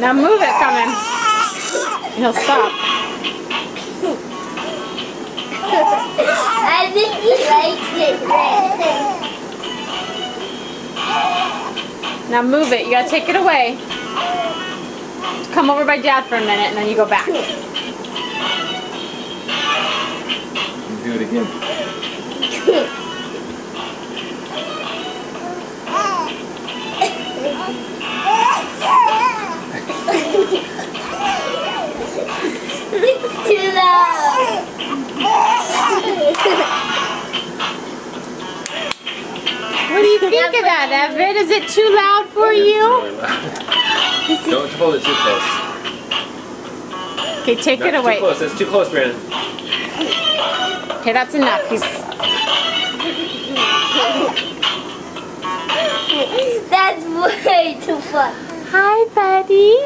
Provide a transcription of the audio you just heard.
Now move it from him. He'll stop. I think he likes it red. Now move it. You gotta take it away. Come over by Dad for a minute and then you go back. Do it again. It's too loud. What do you think of that, Everett? Is it too loud for you? Don't hold it too close. Okay, take it away. Too close. That's too close, Brandon. Okay, that's enough. That's way too fun. Hi, buddy.